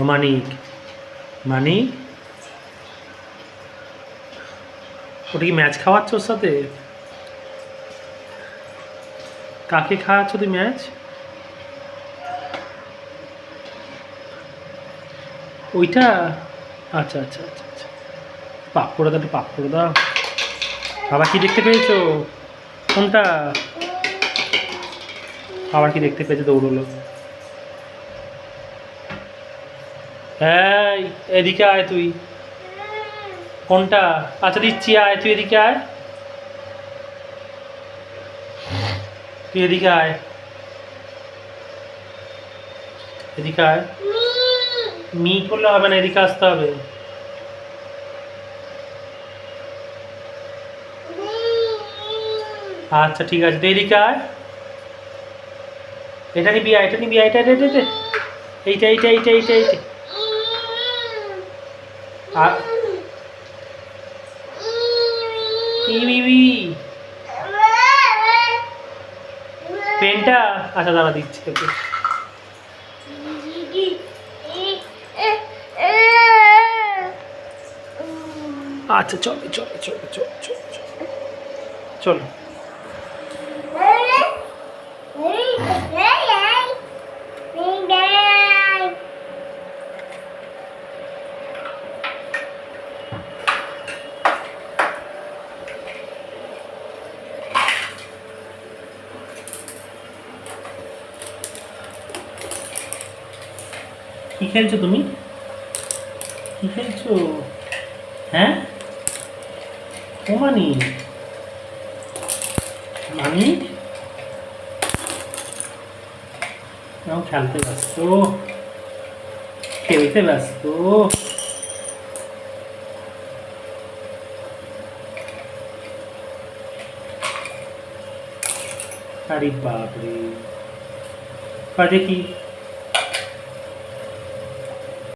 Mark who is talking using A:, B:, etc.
A: মানিক, মানিক, ওটা কি ম্যাচ খাওয়াচ্ছ ওর সাথে? কাকে খাওয়াচ্ছ তুই ম্যাচ? ওইটা? আচ্ছা আচ্ছা আচ্ছা আচ্ছা, পাপ করে দাও, একটু পাপ করে দাও। আবার কি দেখতে পেয়েছো? কোনটা? আবার কি দেখতে পেয়েছো? দৌড়লো। হ্যাঁ, এদিকে আয় তুই। কোনটা? আচ্ছা দিচ্ছি, আয় তুই এদিকে আয়, তুই এদিকে আয়, এদিকে আয়। মি করলে হবে না, এদিকে আসতে হবে। আচ্ছা ঠিক আছে, তুই এদিকে আয়। এটা নিবি আয়, এটা নিবি আয়, এটা এটা এটা এইটা এইটা এইটা এইটা এইটা। আর পেনটা? আচ্ছা দাঁড়া দিচ্ছি তোকে। আচ্ছা চলো চলো চলো চলো চলো চলো। কি খেলছো তুমি? কি খেলছো? হ্যাঁ, ও মানি, মানি খেলতে ব্যস্ত, খেলতে ব্যস্ত। আরে বাপরে, দেখি